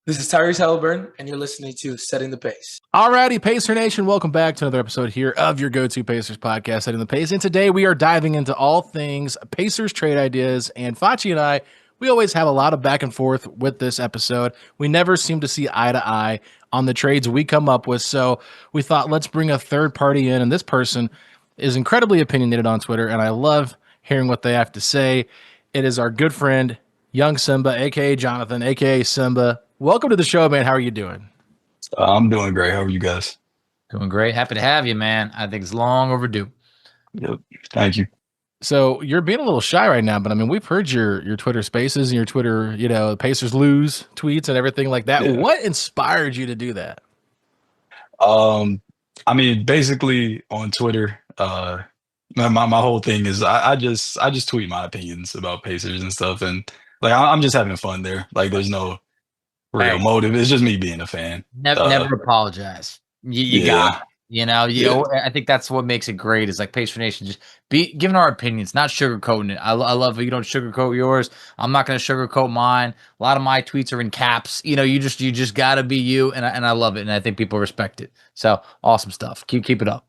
This is Tyrese Halliburton, and you're listening to Setting the Pace. Alrighty, Pacer Nation, welcome back to another episode here of your go-to Pacers podcast, Setting the Pace. And today we are diving into all things Pacers trade ideas. And Facci and I, we always have a lot of back and forth with this episode. We never seem to see eye to eye on the trades we come up with. So we thought, let's bring a third party in. And this person is incredibly opinionated on Twitter, and I love hearing what they have to say. It is our good friend, Young Simba, a.k.a. Jonathan, a.k.a. Simba. Welcome to the show, man. How are you doing? I'm doing great. How are you guys? Doing great. Happy to have you, man. I think it's long overdue. Yep. Thank you. So you're being a little shy right now, but I mean, we've heard your Twitter spaces and your Twitter, Pacers lose tweets and everything like that. Yeah. What inspired you to do that? I mean, basically on Twitter, my whole thing is I just tweet my opinions about Pacers and stuff, and like I'm just having fun there. Like there's no real motive. It's just me being a fan. Never apologize. You got it. I think that's what makes it great is like Pacer Nation just be giving our opinions, not sugarcoating it. I love it. You don't sugarcoat yours. I'm not going to sugarcoat mine. A lot of my tweets are in caps. You just got to be you, and I love it, and I think people respect it. So awesome stuff. Keep it up.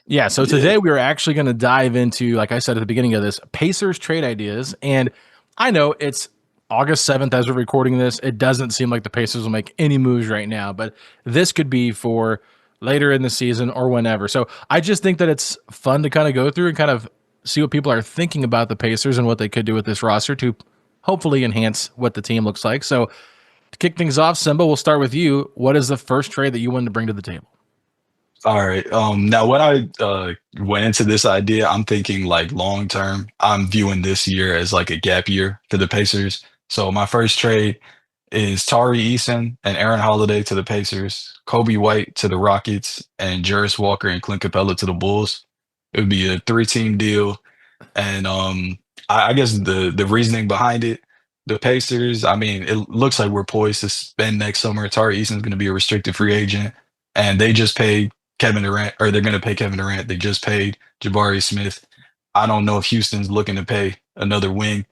Yeah. So today we are actually going to dive into, like I said at the beginning of this, Pacers trade ideas, and I know it's August 7th as we're recording this. It doesn't seem like the Pacers will make any moves right now, but this could be for later in the season or whenever. So I just think that it's fun to kind of go through and kind of see what people are thinking about the Pacers and what they could do with this roster to hopefully enhance what the team looks like. So to kick things off, Simba, we'll start with you. What is the first trade that you wanted to bring to the table? All right. Now when I went into this idea, I'm thinking like long term. I'm viewing this year as like a gap year for the Pacers. So my first trade is Tari Eason and Aaron Holiday to the Pacers, Kobe White to the Rockets, and Jarris Walker and Clint Capella to the Bulls. It would be a 3-team deal. And I guess the reasoning behind it, the Pacers, I mean, it looks like we're poised to spend next summer. Tari Eason is going to be a restricted free agent, and they just paid Kevin Durant, or they're going to pay Kevin Durant. They just paid Jabari Smith. I don't know if Houston's looking to pay another wing.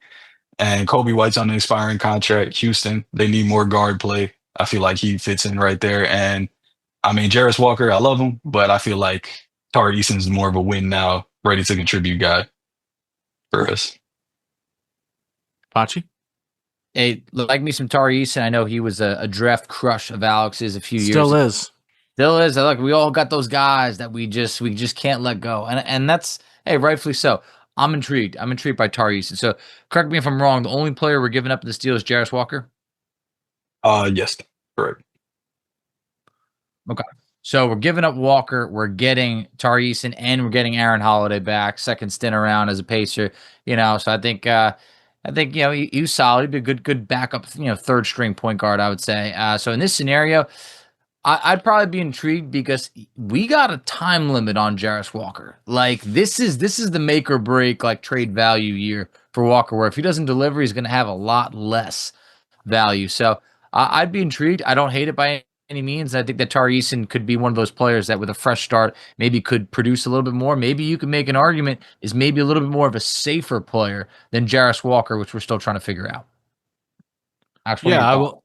And Kobe White's on an expiring contract. Houston, they need more guard play. I feel like he fits in right there. And I mean, Jarris Walker, I love him, but I feel like Tari Eason's more of a win now, ready to contribute guy for us. Facci? Hey, like me some Tari Eason. I know he was a draft crush of Alex's a few years ago. Still is. Look, we all got those guys that we just can't let go. And that's, hey, rightfully so. I'm intrigued. I'm intrigued by Tari Eason. So correct me if I'm wrong. The only player we're giving up in this deal is Jarris Walker? Yes, correct. Okay. So we're giving up Walker. We're getting Tari Eason, and we're getting Aaron Holiday back. Second stint around as a Pacer. So I think he was solid. He'd be a good backup, third string point guard, I would say. So in this scenario, I'd probably be intrigued because we got a time limit on Jarris Walker. Like this is the make or break like trade value year for Walker, where if he doesn't deliver, he's going to have a lot less value. So I'd be intrigued. I don't hate it by any means. I think that Tari Eason could be one of those players that with a fresh start maybe could produce a little bit more. Maybe you could make an argument is maybe a little bit more of a safer player than Jarris Walker, which we're still trying to figure out. Actually, yeah, I will.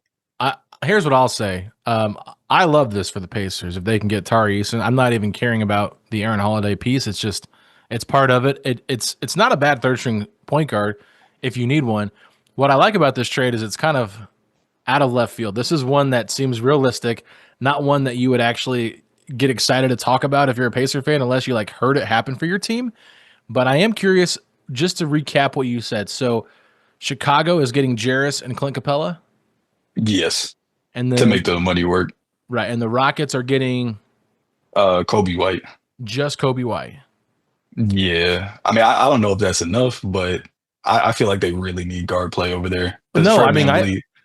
Here's what I'll say. I love this for the Pacers. If they can get Tari Eason, I'm not even caring about the Aaron Holiday piece. It's just, it's part of it. It's not a bad third string point guard if you need one. What I like about this trade is it's kind of out of left field. This is one that seems realistic, not one that you would actually get excited to talk about if you're a Pacer fan, unless you like heard it happen for your team. But I am curious, just to recap what you said. So Chicago is getting Jarris and Clint Capella? Yes. And then, to make the money work. Right. And the Rockets are getting Kobe White. Just Kobe White. Yeah. I mean, I don't know if that's enough, but I feel like they really need guard play over there. No, I mean,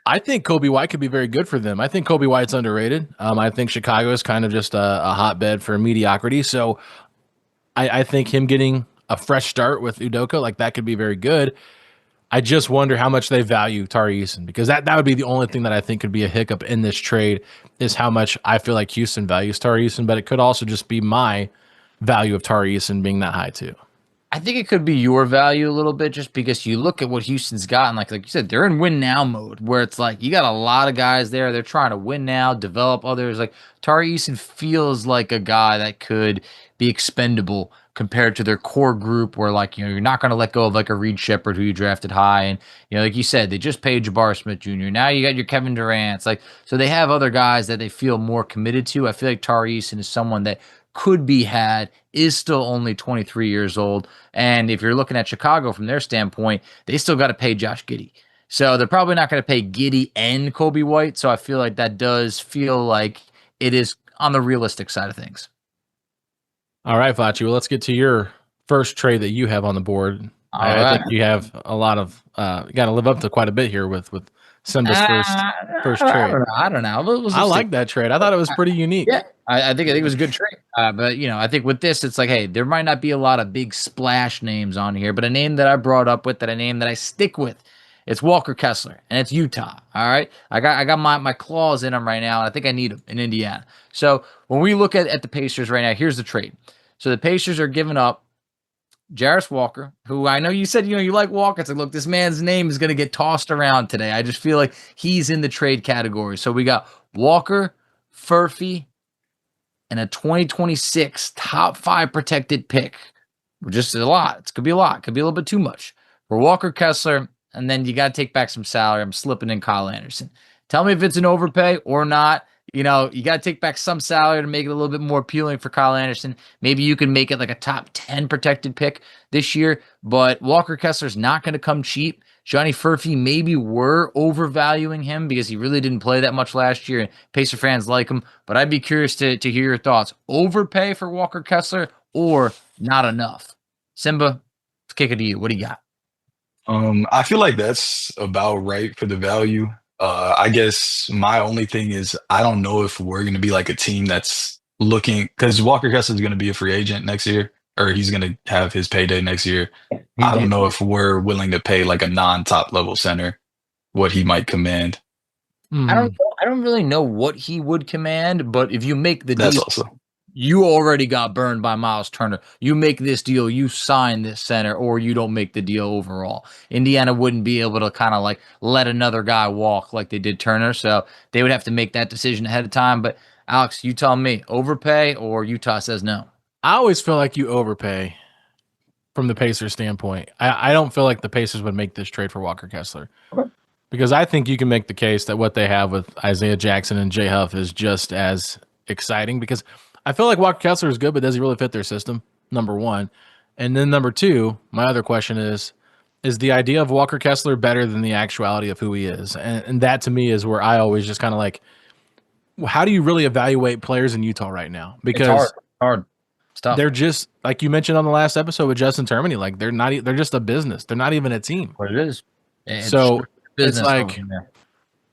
I think Kobe White could be very good for them. I think Kobe White's underrated. I think Chicago is kind of just a hotbed for mediocrity. So I think him getting a fresh start with Udoka, like that could be very good. I just wonder how much they value Tari Eason, because that would be the only thing that I think could be a hiccup in this trade is how much I feel like Houston values Tari Eason, but it could also just be my value of Tari Eason being that high too. I think it could be your value a little bit just because you look at what Houston's gotten. Like you said, they're in win now mode where it's like you got a lot of guys there. They're trying to win now, develop others. Like Tari Eason feels like a guy that could be expendable compared to their core group where like, you're not going to let go of like a Reed Shepherd who you drafted high. And, like you said, they just paid Jabari Smith Jr. Now you got your Kevin Durant's. Like, so they have other guys that they feel more committed to. I feel like Tari Eason is someone that could be had, is still only 23 years old. And if you're looking at Chicago from their standpoint, they still got to pay Josh Giddey. So they're probably not going to pay Giddey and Kobe White. So I feel like that does feel like it is on the realistic side of things. All right, Facci. Well, let's get to your first trade that you have on the board. I think you have a lot of you got to live up to quite a bit here with Simba's first trade. I don't know. I like that trade. I thought it was pretty unique. Yeah, I think it was a good trade. But I think with this, it's like, hey, there might not be a lot of big splash names on here, but a name that I brought up with, a name that I stick with, it's Walker Kessler, and it's Utah. All right, I got my claws in them right now, and I think I need them in Indiana. So when we look at the Pacers right now, here's the trade. So the Pacers are giving up Jarris Walker, who I know you said, you like Walker. It's like, look, this man's name is going to get tossed around today. I just feel like he's in the trade category. So we got Walker, Furphy, and a 2026 top 5 protected pick. Just a lot. It could be a lot. It could be a little bit too much. For Walker Kessler, and then you got to take back some salary. I'm slipping in Kyle Anderson. Tell me if it's an overpay or not. You got to take back some salary to make it a little bit more appealing for Kyle Anderson. Maybe you can make it like a top 10 protected pick this year, but Walker Kessler's not going to come cheap. Johnny Furphy, maybe we're overvaluing him because he really didn't play that much last year, and Pacer fans like him, but I'd be curious to hear your thoughts. Overpay for Walker Kessler or not enough? Simba, let's kick it to you. What do you got? I feel like that's about right for the value. I guess my only thing is I don't know if we're going to be like a team that's looking, because Walker Kessler is going to be a free agent next year, or he's going to have his payday next year. I don't know if we're willing to pay like a non-top level center what he might command. I don't really know what he would command, but if you make the deal, also. You already got burned by Miles Turner. You make this deal, you sign this center, or you don't make the deal overall. Indiana wouldn't be able to kind of like let another guy walk like they did Turner, so they would have to make that decision ahead of time. But Alex, you tell me, overpay or Utah says no? I always feel like you overpay from the Pacers standpoint. I don't feel like the Pacers would make this trade for Walker Kessler. Okay. Because I think you can make the case that what they have with Isaiah Jackson and Jay Huff is just as exciting, because I feel like Walker Kessler is good, but does he really fit their system? Number one. And then number two, my other question is the idea of Walker Kessler better than the actuality of who he is? And that to me is where I always just kind of like, how do you really evaluate players in Utah right now? Because it's hard. It's tough. They're just, like you mentioned on the last episode with Justin Termini, like they're just a business. They're not even a team. What it is. It's like,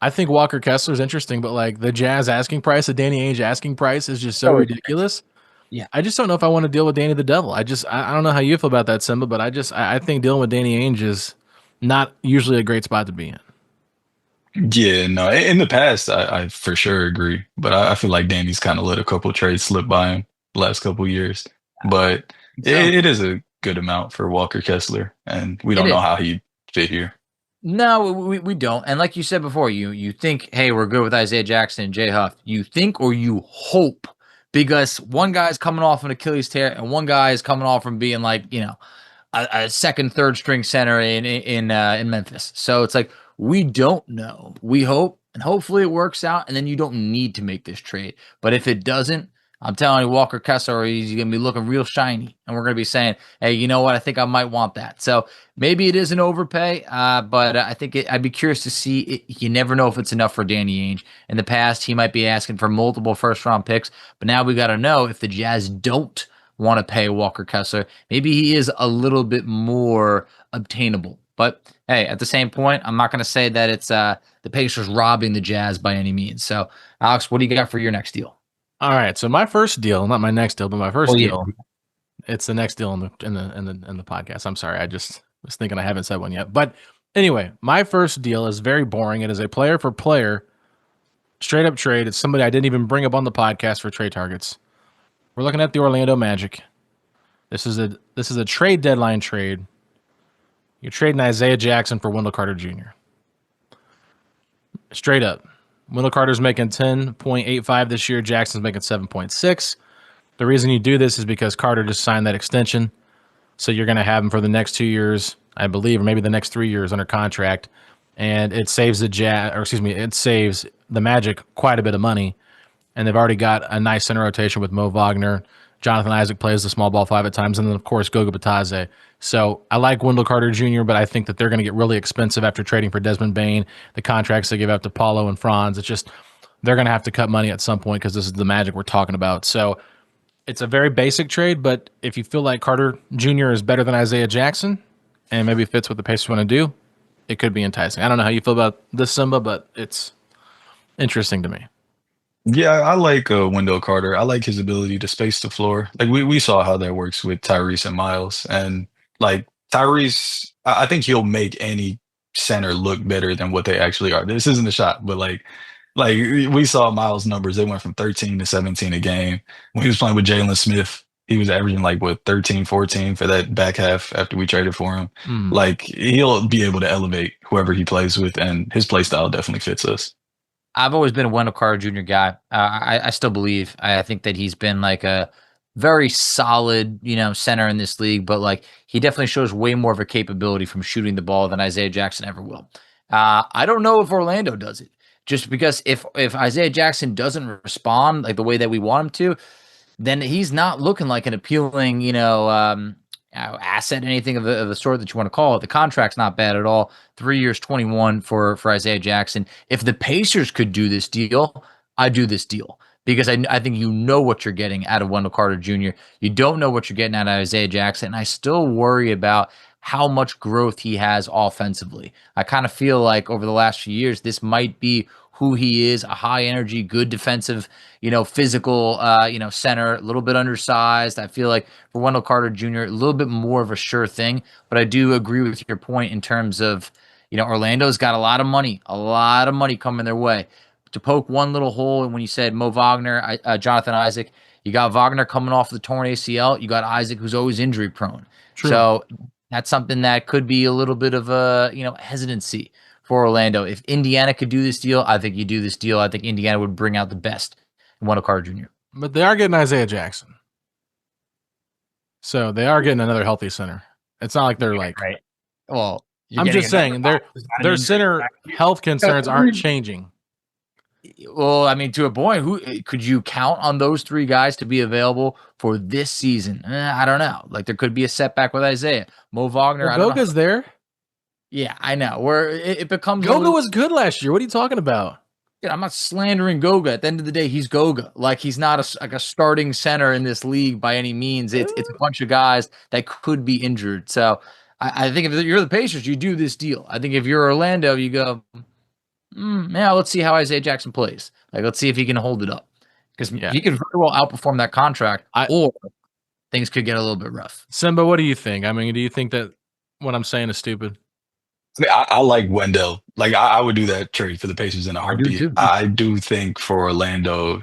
I think Walker Kessler is interesting, but like the Jazz asking price, the Danny Ainge asking price is just so ridiculous. Yeah. I just don't know if I want to deal with Danny the Devil. I don't know how you feel about that, Simba, but I think dealing with Danny Ainge is not usually a great spot to be in. Yeah, no, in the past, I for sure agree, but I feel like Danny's kind of let a couple trades slip by him the last couple of years. But it is a good amount for Walker Kessler, and we don't know how he'd fit here. No, we don't. And like you said before, you think, hey, we're good with Isaiah Jackson and Jay Huff. You think or you hope, because one guy's coming off an Achilles tear and one guy is coming off from being like, a second, third string center in Memphis. So it's like, we don't know. We hope, and hopefully it works out, and then you don't need to make this trade. But if it doesn't, I'm telling you, Walker Kessler, he's going to be looking real shiny, and we're going to be saying, hey, you know what? I think I might want that. So maybe it is an overpay, but I think I'd be curious to see it. You never know if it's enough for Danny Ainge. In the past, he might be asking for multiple first-round picks, but now we got to know if the Jazz don't want to pay Walker Kessler, maybe he is a little bit more obtainable. But hey, at the same point, I'm not going to say that it's the Pacers robbing the Jazz by any means. So, Alex, what do you got for your next deal? All right, so my first deal, not my next deal, but my first deal, it's the next deal in the podcast. I'm sorry, I just was thinking I haven't said one yet. But anyway, my first deal is very boring. It is a player for player, straight up trade. It's somebody I didn't even bring up on the podcast for trade targets. We're looking at the Orlando Magic. This is a trade deadline trade. You're trading Isaiah Jackson for Wendell Carter Jr. Straight up. Wendell Carter's making 10.85 this year. Jackson's making 7.6. The reason you do this is because Carter just signed that extension. So you're going to have him for the next 2 years, I believe, or maybe the next 3 years under contract. And it saves it saves the Magic quite a bit of money. And they've already got a nice center rotation with Mo Wagner. Jonathan Isaac plays the small ball 5 at times, and then, of course, Goga Bitadze. So I like Wendell Carter Jr., but I think that they're going to get really expensive after trading for Desmond Bane, the contracts they give out to Paulo and Franz. It's just they're going to have to cut money at some point because this is the Magic we're talking about. So it's a very basic trade, but if you feel like Carter Jr. is better than Isaiah Jackson and maybe fits what the Pacers want to do, it could be enticing. I don't know how you feel about this, Simba, but it's interesting to me. Yeah, I like Wendell Carter. I like his ability to space the floor. Like we saw how that works with Tyrese and Miles. And like Tyrese, I think he'll make any center look better than what they actually are. This isn't a shot, but like we saw Miles' numbers. They went from 13 to 17 a game. When he was playing with Jalen Smith, he was averaging like 13, 14 for that back half after we traded for him. Like he'll be able to elevate whoever he plays with, and his play style definitely fits us. I've always been a Wendell Carter Jr. guy. I still believe. I think that he's been like a very solid, center in this league, but like he definitely shows way more of a capability from shooting the ball than Isaiah Jackson ever will. I don't know if Orlando does it, just because if Isaiah Jackson doesn't respond like the way that we want him to, then he's not looking like an appealing, asset, anything of the sort that you want to call it. The contract's not bad at all. 3 years, 21 for Isaiah Jackson. If the Pacers could do this deal, I'd do this deal because I think you know what you're getting out of Wendell Carter Jr. You don't know what you're getting out of Isaiah Jackson. And I still worry about how much growth he has offensively. I kind of feel like over the last few years, this might be who he is, a high energy, good defensive, physical, center, a little bit undersized. I feel like for Wendell Carter Jr., a little bit more of a sure thing, but I do agree with your point in terms of, Orlando's got a lot of money coming their way. To poke one little hole, and when you said Mo Wagner, Jonathan Isaac, you got Wagner coming off the torn ACL. You got Isaac, who's always injury prone. True. So that's something that could be a little bit of a, hesitancy for Orlando. If Indiana could do this deal, I think you do this deal. I think Indiana would bring out the best in Wendell Carter Jr. But they are getting Isaiah Jackson. So they are getting another healthy center. It's not like they're like... Right. Well, I'm just saying their center health concerns aren't changing. Well, I mean, to a point, who could you count on those three guys to be available for this season? I don't know. Like there could be a setback with Isaiah. Mo Wagner. Well, Goga's there. Yeah, I know. Where it becomes Goga was good last year. What are you talking about? Yeah, I'm not slandering Goga. At the end of the day, he's Goga. Like he's not a starting center in this league by any means. It's a bunch of guys that could be injured. So I think if you're the Pacers, you do this deal. I think if you're Orlando, you go, let's see how Isaiah Jackson plays. Like let's see if he can hold it up because he can very well outperform that contract, or things could get a little bit rough. Simba, what do you think? I mean, do you think that what I'm saying is stupid? I like Wendell. Like I would do that trade for the Pacers in a heartbeat. I do think for Orlando,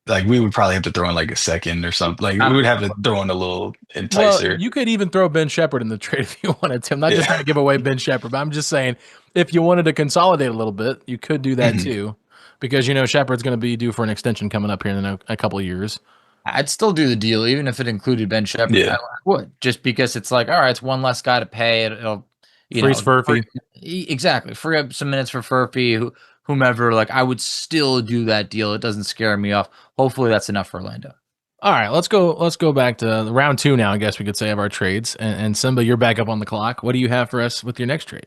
like we would probably have to throw in like a second or something. Like we would have to throw in a little enticer. Well, you could even throw Ben Shepherd in the trade if you wanted to. I'm not just trying to give away Ben Shepherd, but I'm just saying if you wanted to consolidate a little bit, you could do that too, because Shepherd's going to be due for an extension coming up here in a couple of years. I'd still do the deal even if it included Ben Shepherd. Yeah. I would, just because it's like, all right, it's one less guy to pay. It'll freeze Furphy. Exactly. Free up some minutes for Furphy, whomever. Like I would still do that deal. It doesn't scare me off. Hopefully that's enough for Orlando. All right, let's go back to round 2 now, I guess we could say, of our trades. And Simba, you're back up on the clock. What do you have for us with your next trade?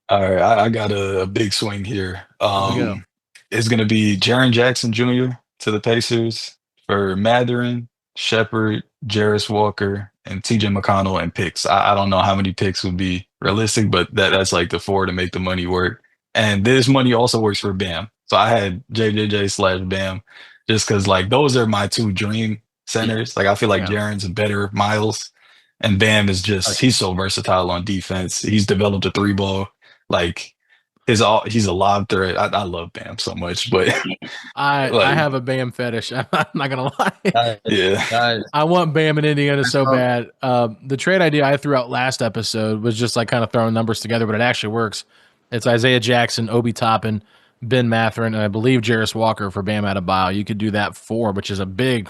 All right, I got a big swing here. It's going to be Jaren Jackson Jr. to the Pacers for Mathurin, Shepherd, Jarris Walker, and TJ McConnell and picks. I don't know how many picks would be realistic, but that's like the 4 to make the money work. And this money also works for Bam. So I had JJJ/Bam just because like those are my 2 dream centers. Like I feel like Jaren's a better Miles, and Bam is just he's so versatile on defense. He's developed a 3 ball. Like he's a lob threat. I love Bam so much, but I have a Bam fetish. I'm not gonna lie. Yeah. I want Bam in Indiana so bad. The trade idea I threw out last episode was just like kind of throwing numbers together, but it actually works. It's Isaiah Jackson, Obi Toppin, Ben Mathurin, and I believe Jarris Walker for Bam Adebayo. You could do that which is a big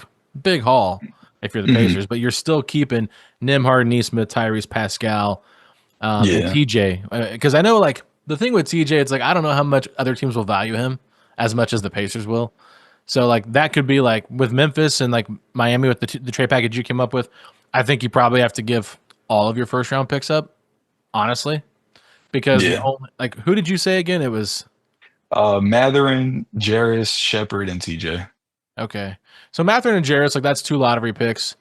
haul if you're the Pacers, but you're still keeping Nembhard, Nesmith, Tyrese Pascal, and TJ. Because I know, like, the thing with TJ, it's like I don't know how much other teams will value him as much as the Pacers will. So, like, that could be like with Memphis and like Miami with the trade package you came up with. I think you probably have to give all of your first round picks up, honestly, because like, who did you say again? It was Mathurin, Jarris, Shepherd, and TJ. Okay, so Mathurin and Jarris, like, that's 2 lottery picks,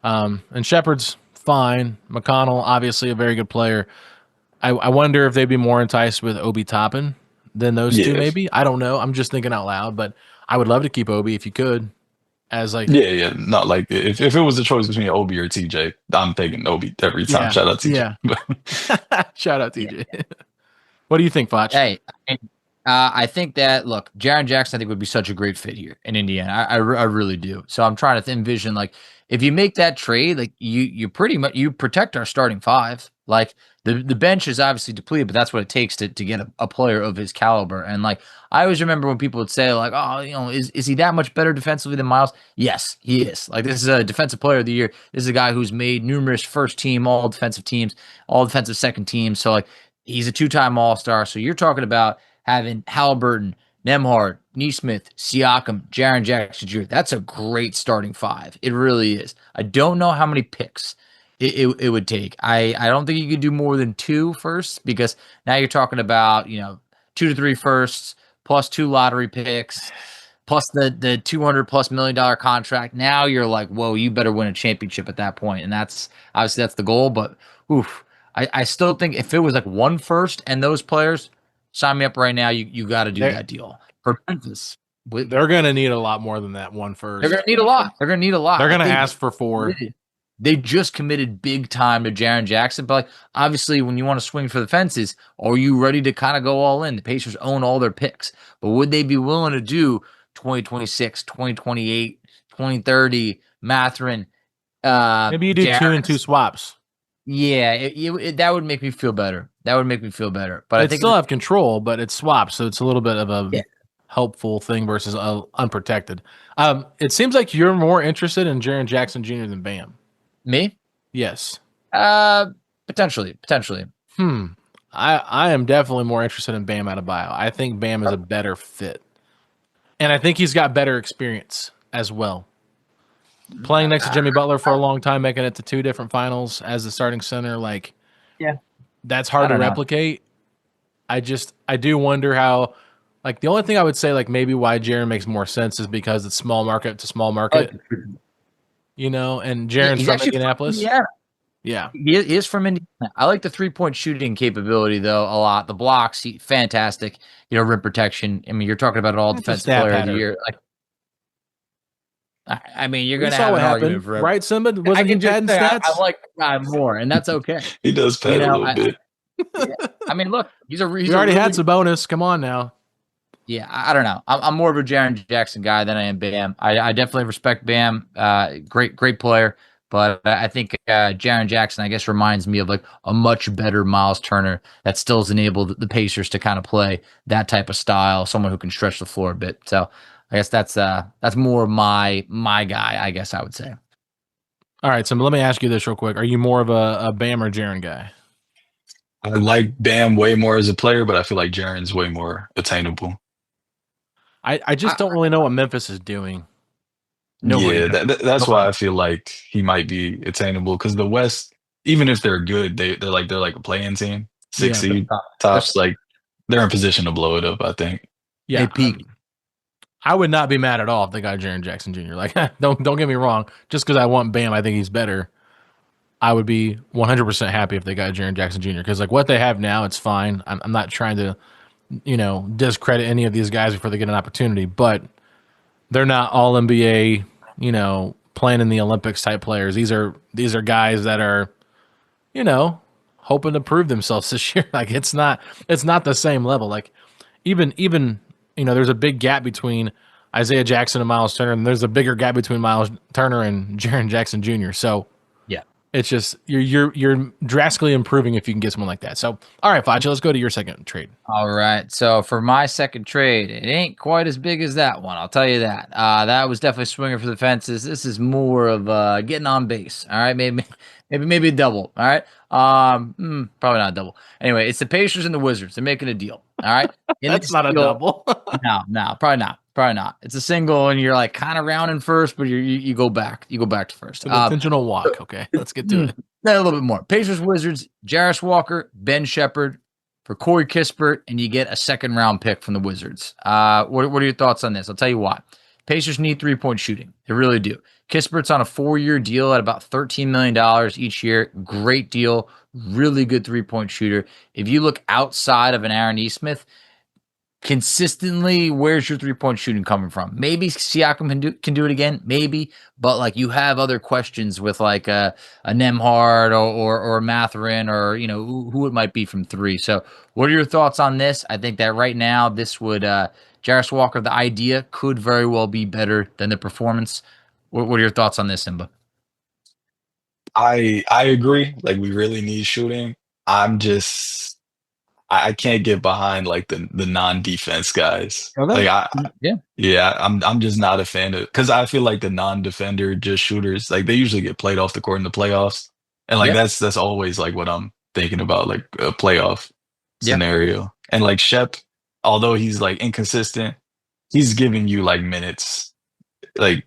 and Shepherd's fine. McConnell, obviously a very good player. I wonder if they'd be more enticed with Obi Toppin than those two, maybe. I don't know. I'm just thinking out loud, but I would love to keep Obi if you could. As like not like if it was a choice between Obi or TJ, I'm taking Obi every time. Shout out TJ. Shout out TJ. What do you think, Foch? Hey, I think that, look, Jaren Jackson, I think, would be such a great fit here in Indiana. I really do. So I'm trying to envision, like, if you make that trade, like, you pretty much you protect our starting 5. Like, the bench is obviously depleted, but that's what it takes to get a player of his caliber. And, like, I always remember when people would say, like, oh, you know, is he that much better defensively than Miles? Yes, he is. Like, this is a defensive player of the year. This is a guy who's made numerous first team, all defensive teams, all defensive second teams. So, like, he's a 2-time All-Star. So you're talking about having Halliburton, Nembhard, Nesmith, Siakam, Jaren Jackson Jr. That's a great starting 5. It really is. I don't know how many picks it would take. I don't think you could do more than 2 firsts, because now you're talking about, you know, 2 to 3 firsts plus 2 lottery picks plus the $200+ million contract. Now you're like, whoa, you better win a championship at that point. And that's obviously that's the goal. But I still think if it was like 1 first and those players, sign me up right now. You got to do that deal for Memphis. They're going to need a lot more than that 1 first. They're going to need a lot. They're going to need a lot. They're going to ask for 4. They just committed big time to Jaren Jackson. But, like, obviously, when you want to swing for the fences, are you ready to kind of go all in? The Pacers own all their picks. But would they be willing to do 2026, 2028, 2030, Mathurin? Maybe you do Jarris. 2 and 2 swaps. Yeah, that would make me feel better. That would make me feel better. But I think still have control, but it's swaps, so it's a little bit of a helpful thing versus unprotected. It seems like you're more interested in Jaren Jackson Jr. than Bam. Me? Yes. Potentially. I am definitely more interested in Bam Adebayo. I think Bam is a better fit, and I think he's got better experience as well. Playing next to Jimmy Butler for a long time, making it to 2 different finals as the starting center, like, that's hard to replicate. I do wonder how, like, the only thing I would say, like, maybe why Jaren makes more sense is because it's small market to small market, you know, and Jaren's from Indianapolis. Yeah. He is from Indiana. I like the 3-point shooting capability, though, a lot. The blocks, fantastic. You know, rim protection. I mean, you're talking about an all defensive player of the year. Like, I mean, you're going to have an argument for right, Simba? Wasn't he padding stats? I like the guy more, and that's okay. He does pad a little bit. I mean, look, we already had some bonus. Come on now. Yeah, I don't know. I'm more of a Jaren Jackson guy than I am Bam. I definitely respect Bam. Great player. But I think Jaren Jackson, I guess, reminds me of like a much better Miles Turner that still has enabled the Pacers to kind of play that type of style, someone who can stretch the floor a bit. So I guess that's more my guy, I guess I would say. All right, so let me ask you this real quick. Are you more of a Bam or Jaren guy? I like Bam way more as a player, but I feel like Jaren's way more attainable. I just don't really know what Memphis is doing. That's why I feel like he might be attainable, because the West, even if they're good, they're like a playing team, 6 seed tops. Like, they're in position to blow it up, I think. Yeah, they peaked. I would not be mad at all if they got Jaren Jackson Jr. Like, don't get me wrong. Just because I want Bam, I think he's better. I would be 100% happy if they got Jaren Jackson Jr. Because, like, what they have now, it's fine. I'm not trying to, you know, discredit any of these guys before they get an opportunity, but they're not all NBA, you know, playing in the Olympics type players. These are guys that are, you know, hoping to prove themselves this year. Like it's not the same level. Like even there's a big gap between Isaiah Jackson and Miles Turner, and there's a bigger gap between Miles Turner and Jaren Jackson Jr. So yeah, it's just you're drastically improving if you can get someone like that. So all right, Facci, let's go to your second trade. All right. So for my second trade, it ain't quite as big as that one. I'll tell you that. That was definitely swinging for the fences. This is more of getting on base. All right, maybe a double. All right. Probably not a double. Anyway, it's the Pacers and the Wizards. They're making a deal. All right. That's not a double. No, probably not. Probably not. It's a single, and you're like kind of rounding first, but you go back. You go back to first. An intentional walk. Okay, let's get to it. A little bit more. Pacers, Wizards, Jarris Walker, Ben Shepherd for Cory Kispert, and you get a second-round pick from the Wizards. What are your thoughts on this? I'll tell you why. Pacers need three-point shooting. They really do. Kispert's on a 4-year deal at about $13 million each year. Great deal. Really good three-point shooter. If you look outside of an Aaron Nesmith, consistently, where's your three-point shooting coming from? Maybe Siakam can do it again, maybe, but like you have other questions with like a Nembhard or a Mathurin or who it might be from three. So, what are your thoughts on this? I think that right now this would Jarris Walker. The idea could very well be better than the performance. What are your thoughts on this, Simba? I agree. Like we really need shooting. I can't get behind like the non-defense guys. Okay. Like I'm just not a fan of, because I feel like the non-defender just shooters, like they usually get played off the court in the playoffs, and like that's always like what I'm thinking about, like a playoff scenario. And like Shep, although he's like inconsistent, he's giving you like minutes. Like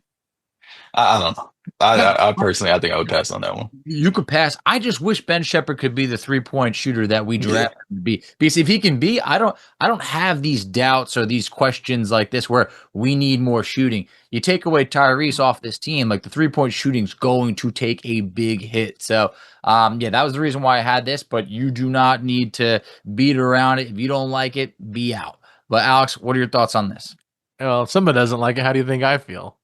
I don't know. I personally, I think I would pass on that one. You could pass. I just wish Ben Shepherd could be the three-point shooter that we drafted him to be. Because if he can be, I don't have these doubts or these questions like this where we need more shooting. You take away Tyrese off this team, like the three-point shooting's going to take a big hit. So, that was the reason why I had this. But you do not need to beat around it. If you don't like it, be out. But Alex, what are your thoughts on this? Well, if somebody doesn't like it, how do you think I feel?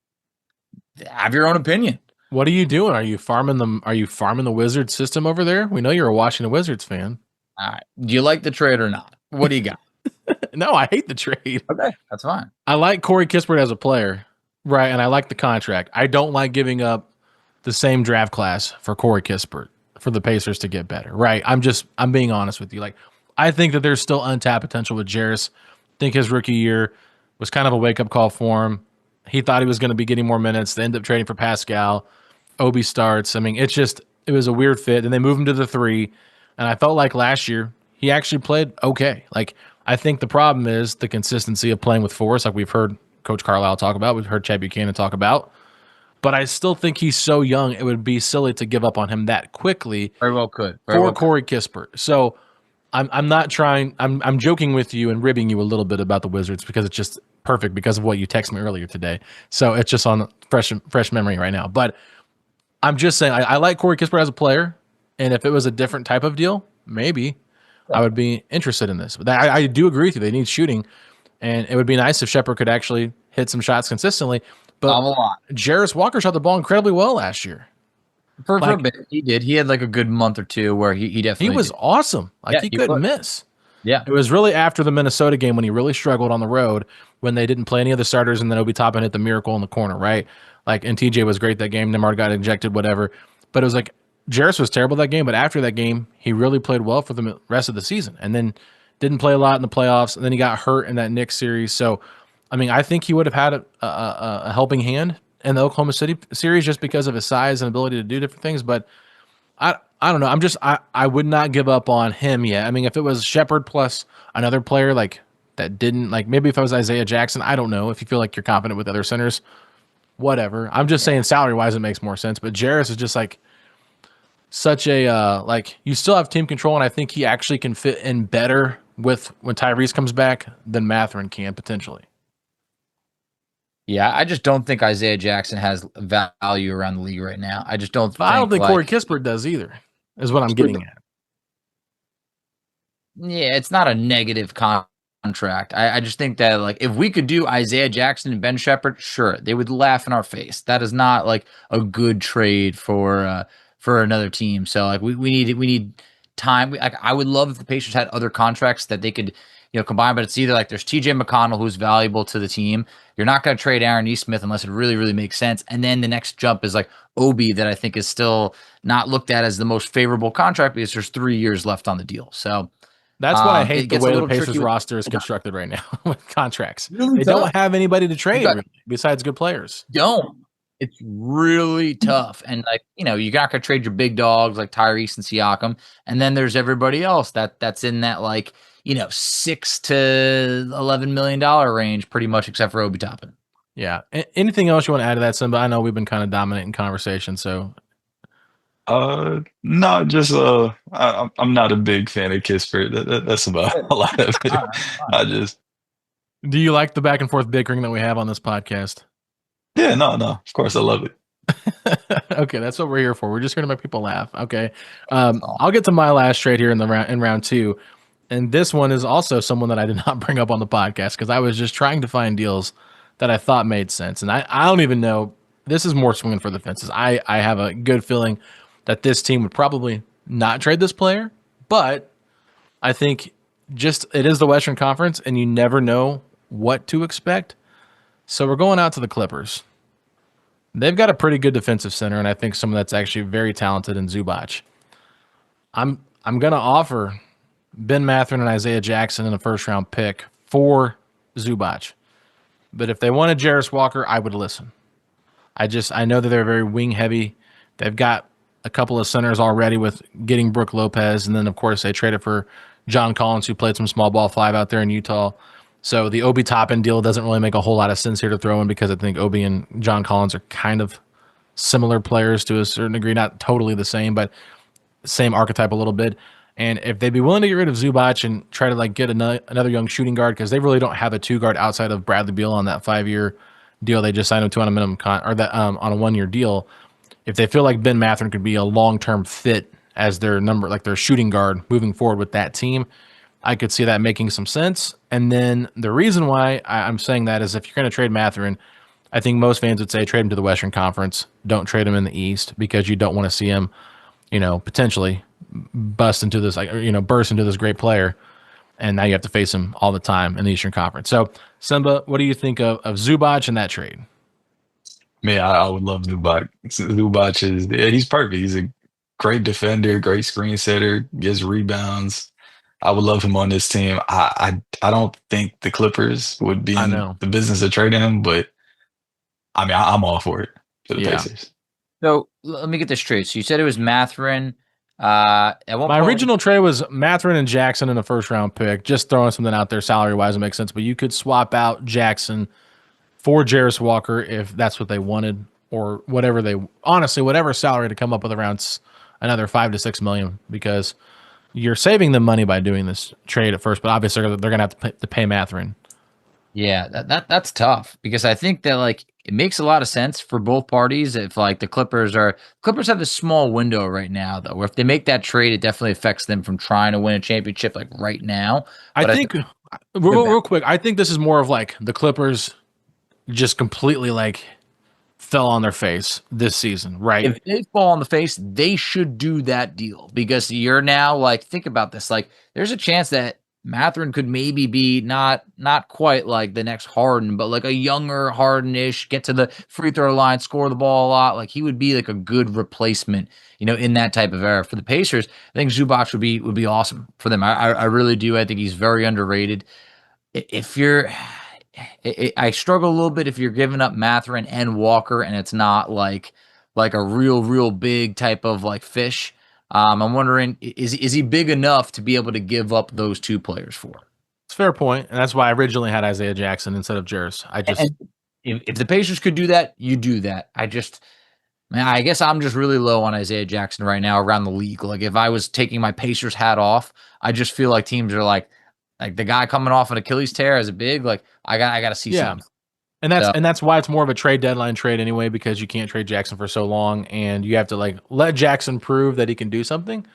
Have your own opinion. What are you doing? Are you farming the Wizards system over there? We know you're a Washington Wizards fan. All right. Do you like the trade or not? What do you got? No, I hate the trade. Okay, that's fine. I like Cory Kispert as a player, right? And I like the contract. I don't like giving up the same draft class for Cory Kispert for the Pacers to get better, right? I'm being honest with you. Like, I think that there's still untapped potential with Jarris. I think his rookie year was kind of a wake-up call for him. He thought he was going to be getting more minutes. They ended up trading for Pascal. Obi starts. I mean, it was a weird fit. And they moved him to the 3. And I felt like last year he actually played okay. Like, I think the problem is the consistency of playing with force, like we've heard Coach Carlisle talk about. We've heard Chad Buchanan talk about. But I still think he's so young, it would be silly to give up on him that quickly. Very well could. Cory Kispert. So I'm not trying. I'm joking with you and ribbing you a little bit about the Wizards because it's just perfect because of what you texted me earlier today. So it's just on fresh memory right now. But I'm just saying I like Cory Kispert as a player, and if it was a different type of deal, maybe I would be interested in this. But I do agree with you. They need shooting, and it would be nice if Shepherd could actually hit some shots consistently. But Jarris Walker shot the ball incredibly well last year. For a bit, he did. He had like a good month or two where he definitely was awesome. Like he couldn't miss. Yeah. It was really after the Minnesota game when he really struggled on the road when they didn't play any of the starters, and then Obi Toppin hit the miracle in the corner, right? Like, and TJ was great that game. Nembhard got injected, whatever. But it was like Jarris was terrible that game, but after that game, he really played well for the rest of the season, and then didn't play a lot in the playoffs, and then he got hurt in that Knicks series. So, I mean, I think he would have had a helping hand in the Oklahoma City series just because of his size and ability to do different things. But I don't know. I would not give up on him yet. I mean, if it was Shepherd plus another player like that didn't, like maybe if I was Isaiah Jackson, I don't know. If you feel like you're confident with other centers, whatever. I'm just saying salary-wise it makes more sense. But Jarris is just like such a like you still have team control, and I think he actually can fit in better with when Tyrese comes back than Mathurin can potentially. Yeah, I just don't think Isaiah Jackson has value around the league right now. I just don't. I don't think Cory Kispert does either. Is what I'm getting at. Yeah, it's not a negative contract. I just think that like if we could do Isaiah Jackson and Ben Shepherd, sure, they would laugh in our face. That is not like a good trade for another team. So like we need time. I would love if the Pacers had other contracts that they could, combine, but it's either like there's TJ McConnell, who's valuable to the team. You're not going to trade Aaron Nesmith unless it really, really makes sense. And then the next jump is like Obi, that I think is still not looked at as the most favorable contract because there's 3 years left on the deal. So that's why I hate the way the Pacers roster is constructed right now with contracts. They don't have anybody to trade really, besides good players. It's really tough. And you're not going to trade your big dogs like Tari Eason, Siakam. And then there's everybody else that's in that $6 to $11 million range, pretty much, except for Obi Toppin. Yeah. Anything else you want to add to that, Simba? I know we've been kind of dominating conversation, so. No, just I'm not a big fan of Kispert. That's about a lot of it. Right. Do you like the back and forth bickering that we have on this podcast? Yeah, no, of course I love it. Okay, that's what we're here for. We're just going to make people laugh. Okay, I'll get to my last trade here in round 2, and this one is also someone that I did not bring up on the podcast because I was just trying to find deals that I thought made sense, and I don't even know. This is more swinging for the fences. I have a good feeling that this team would probably not trade this player, but I think it is the Western Conference, and you never know what to expect. So we're going out to the Clippers. They've got a pretty good defensive center, and I think someone that's actually very talented in Zubac. I'm going to offer Ben Mathurin and Isaiah Jackson in a first-round pick for Zubac. But if they wanted Jarris Walker, I would listen. I know that they're very wing-heavy. They've got a couple of centers already with getting Brook Lopez, and then, of course, they traded for John Collins, who played some small ball 5 out there in Utah. So the Obi Toppin deal doesn't really make a whole lot of sense here to throw in because I think Obi and John Collins are kind of similar players to a certain degree, not totally the same, but same archetype a little bit. And if they'd be willing to get rid of Zubac and try to get another young shooting guard, because they really don't have a 2-guard outside of Bradley Beal on that 5-year deal they just signed him to on a minimum on a 1-year deal. If they feel like Ben Mathurin could be a long-term fit as their their shooting guard moving forward with that team, I could see that making some sense. And then the reason why I'm saying that is if you're going to trade Mathurin, I think most fans would say trade him to the Western Conference. Don't trade him in the East because you don't want to see him, potentially burst into this great player. And now you have to face him all the time in the Eastern Conference. So, Simba, what do you think of Zubac and that trade? Man, I would love Zubac. Zubac he's perfect. He's a great defender, great screen setter, gets rebounds. I would love him on this team. I don't think the Clippers would be in the business of trading him, but I mean, I'm all for it for the Pacers. So let me get this straight. So you said it was Mathurin. My original trade was Mathurin and Jackson in a first-round pick. Just throwing something out there salary-wise, it makes sense. But you could swap out Jackson for Jarris Walker if that's what they wanted, or whatever salary to come up with around another $5 to $6 million, because you're saving them money by doing this trade at first, but obviously they're going to have to pay Mathurin. Yeah, that's tough because I think that it makes a lot of sense for both parties if the Clippers have this small window right now though, where if they make that trade, it definitely affects them from trying to win a championship right now. But I think real quick, I think this is more of the Clippers just completely fell on their face this season, right? If they fall on the face, they should do that deal because you're now think about this. There's a chance that Mathurin could maybe be not quite the next Harden, but a younger Harden-ish, get to the free throw line, score the ball a lot. He would be a good replacement, in that type of era. For the Pacers, I think Zubac would be awesome for them. I really do. I think he's very underrated. I struggle a little bit if you're giving up Mathurin and Walker and it's not like a real big type of fish. I'm wondering, is he big enough to be able to give up those 2 players for? It's a fair point, and that's why I originally had Isaiah Jackson instead of Jarris. If the Pacers could do that, you do that. I guess I'm just really low on Isaiah Jackson right now around the league. If I was taking my Pacers hat off, I just feel like teams are like the guy coming off an Achilles tear as a big, I got to see something. And that's why it's more of a trade deadline trade anyway, because you can't trade Jackson for so long, and you have to let Jackson prove that he can do something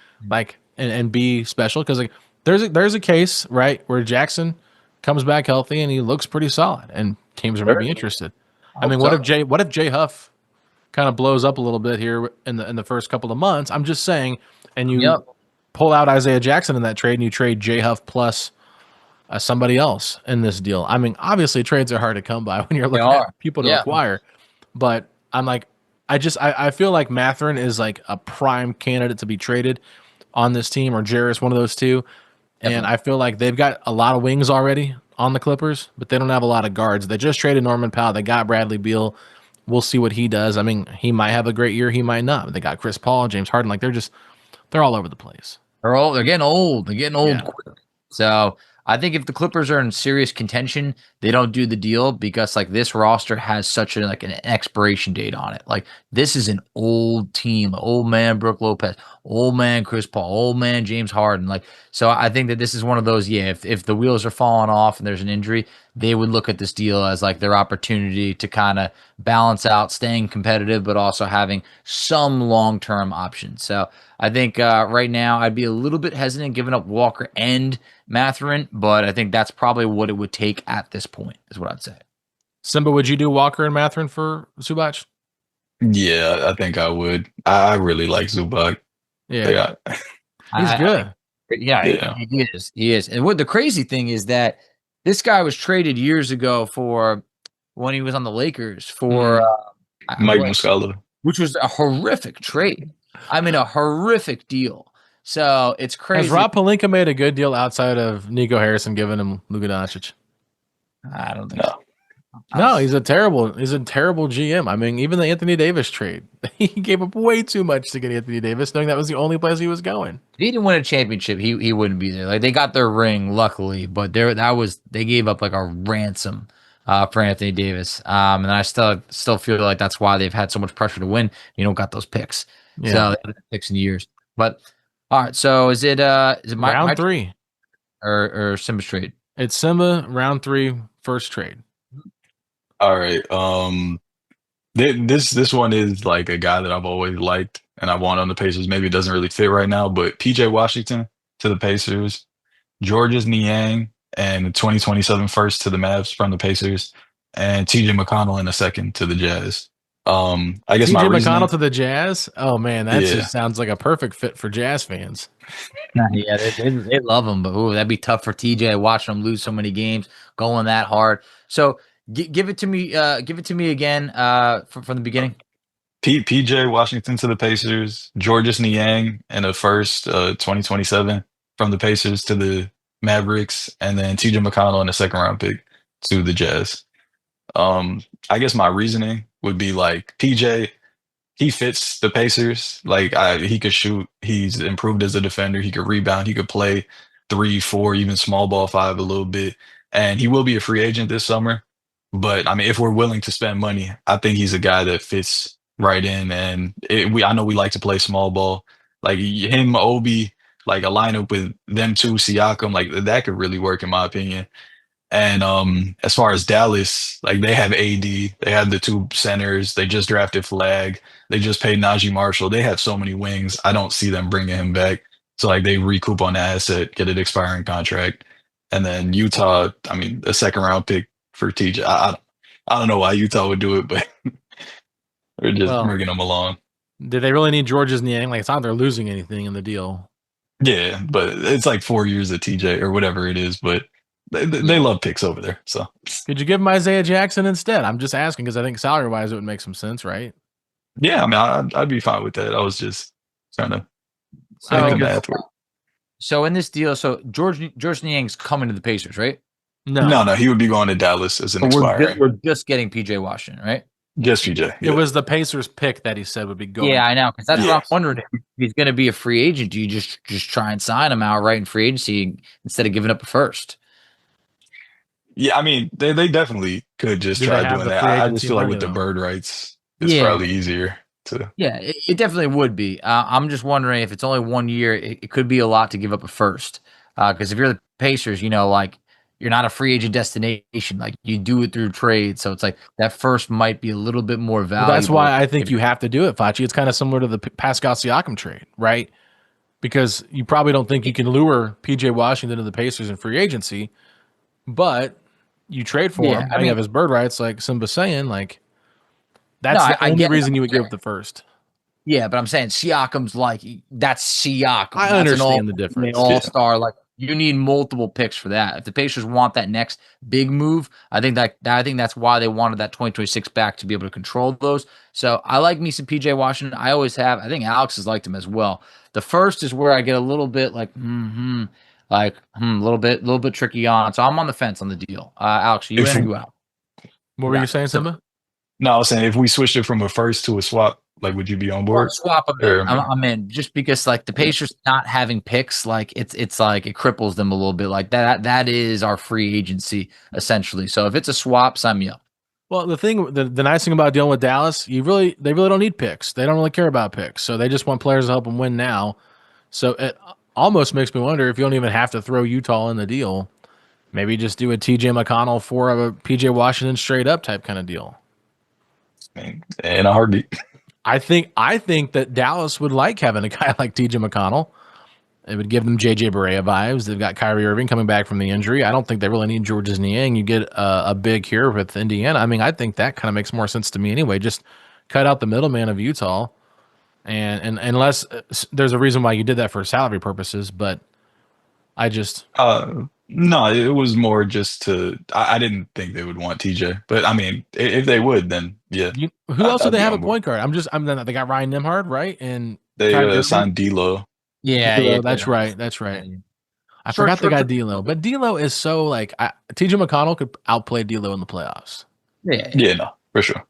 and be special. Because there's a case right where Jackson comes back healthy and he looks pretty solid, and teams are maybe interested. What if Jay Huff kind of blows up a little bit here in the first couple of months? I'm just saying, and pull out Isaiah Jackson in that trade and you trade J Huff plus somebody else in this deal. I mean, obviously trades are hard to come by when you're looking at people to acquire, but I'm like, I feel like Mathurin is like a prime candidate to be traded on this team, or Jarris, one of those two. And I feel like they've got a lot of wings already on the Clippers, but they don't have a lot of guards. They just traded Norman Powell. They got Bradley Beal. We'll see what he does. I mean, he might have a great year. He might not. They got Chris Paul, James Harden. Like they're all over the place. They're getting old. They're getting old quick. So I think if the Clippers are in serious contention, they don't do the deal because like this roster has such an expiration date on it. Like this is an old team, old man Brook Lopez, old man Chris Paul, old man James Harden. Like, so I think that this is one of those, if the wheels are falling off and there's an injury, they would look at this deal as like their opportunity to kind of balance out staying competitive, but also having some long-term options. So I think right now I'd be a little bit hesitant giving up Walker and Mathurin, but I think that's probably what it would take at this point, is what I'd say. Simba, would you do Walker and Mathurin for Zubac? Yeah, I think I would. I really like Zubac. Yeah. He's good. He is. He is. And what the crazy thing is that this guy was traded years ago for when he was on the Lakers for Mike Muscala, which was a horrific trade. I mean, a horrific deal. So it's crazy. Has Rob Pelinka made a good deal outside of Nico Harrison giving him Luka Doncic? I don't think so. No, he's a terrible GM. I mean, even the Anthony Davis trade, he gave up way too much to get Anthony Davis, knowing that was the only place he was going. If he didn't win a championship, he wouldn't be there. Like they got their ring, luckily, but they gave up like a ransom for Anthony Davis. And I still feel like that's why they've had so much pressure to win. You don't got those picks. Yeah. So they haven't picks in years. But all right, so is it my round 3 or Simba's trade? It's Simba round 3 first trade. All right. This one is like a guy that I've always liked and I want on the Pacers. Maybe it doesn't really fit right now, but PJ Washington to the Pacers, Georges Niang and the 2027 first to the Mavs from the Pacers, and TJ McConnell in a second to the Jazz. I guess TJ McConnell to the Jazz. Oh man, that just sounds like a perfect fit for Jazz fans. Yeah, they love him, but that'd be tough for TJ watching him lose so many games, going that hard. So give it to me. Give it to me again from the beginning. PJ Washington to the Pacers, Georges Niang and a first 2027 from the Pacers to the Mavericks, and then TJ McConnell and a second round pick to the Jazz. I guess my reasoning would be like PJ, he fits the Pacers. Like he could shoot. He's improved as a defender. He could rebound. He could play 3, 4, even small ball 5 a little bit. And he will be a free agent this summer. But I mean, if we're willing to spend money, I think he's a guy that fits right in. And I know we like to play small ball. Like him, Obi, like a lineup with them two, Siakam, like that could really work in my opinion. And as far as Dallas, like they have AD, they have the 2 centers, they just drafted Flag, they just paid Najee Marshall. They have so many wings. I don't see them bringing him back. So like they recoup on the asset, get an expiring contract. And then Utah, I mean, a second round pick for TJ. I don't know why Utah would do it, but they're just bringing them along. Did they really need Georges Niang? Like it's not like they're losing anything in the deal. Yeah, but it's like 4 years of TJ or whatever it is, but they love picks over there. So could you give him Isaiah Jackson instead? I'm just asking because I think salary wise it would make some sense, right? Yeah, I mean I'd be fine with that. I was just trying to make the math work. So in this deal, Georges Niang's coming to the Pacers, right? No, he would be going to Dallas as an expiring. We're just getting PJ Washington, right? Just PJ. Yeah. It was the Pacers pick that he said would be going. Yeah, I know. Because that's what I'm wondering. If he's going to be a free agent, do you just try and sign him outright in free agency instead of giving up a first? Yeah, I mean, they definitely could just try doing that. I just feel like with the bird rights, it's probably easier to. Yeah, it definitely would be. I'm just wondering if it's only 1 year, it could be a lot to give up a first. Because if you're the Pacers, like you're not a free agent destination. Like you do it through trade. So it's like that first might be a little bit more valuable. That's why I think you have to do it, Facci. It's kind of similar to the Pascal Siakam trade, right? Because you probably don't think you can lure PJ Washington to the Pacers in free agency, but you trade for him. I mean, you have his bird rights, like Simba's saying. Like that's the only reason you would give up the first. Yeah, but I'm saying Siakam's like that's Siakam. I That's understand the difference. All-star. Like you need multiple picks for that. If the Pacers want that next big move, I think that's why they wanted that 2026 back to be able to control those. So I like me some PJ Washington. I always have. I think Alex has liked him as well. The first is where I get a little bit like a little bit tricky on. So I'm on the fence on the deal. Alex, are you in or you out? What were you saying, Simba? No, I was saying if we switched it from a first to a swap, like would you be on board? Swap them in. I'm in just because like the Pacers not having picks, like it's like it cripples them a little bit. Like that is our free agency essentially. So if it's a swap, sign me up. Well, the nice thing about dealing with Dallas, they really don't need picks. They don't really care about picks. So they just want players to help them win now. So it almost makes me wonder if you don't even have to throw Utah in the deal. Maybe just do a TJ McConnell for a PJ Washington straight up type kind of deal. In a heartbeat. I think that Dallas would like having a guy like TJ McConnell. It would give them JJ Barea vibes. They've got Kyrie Irving coming back from the injury. I don't think they really need Georges Niang. You get a big here with Indiana. I mean, I think that kind of makes more sense to me anyway. Just cut out the middleman of Utah, and unless there's a reason why you did that for salary purposes, but I just no, it was more just to. I didn't think they would want TJ, but I mean, if they would, then yeah. Who else do they have at point guard? They got Ryan Nembhard, right? And they signed D'Lo. Yeah, that's right. I forgot they got D'Lo, but D'Lo is so like TJ McConnell could outplay D'Lo in the playoffs. Yeah, no, for sure.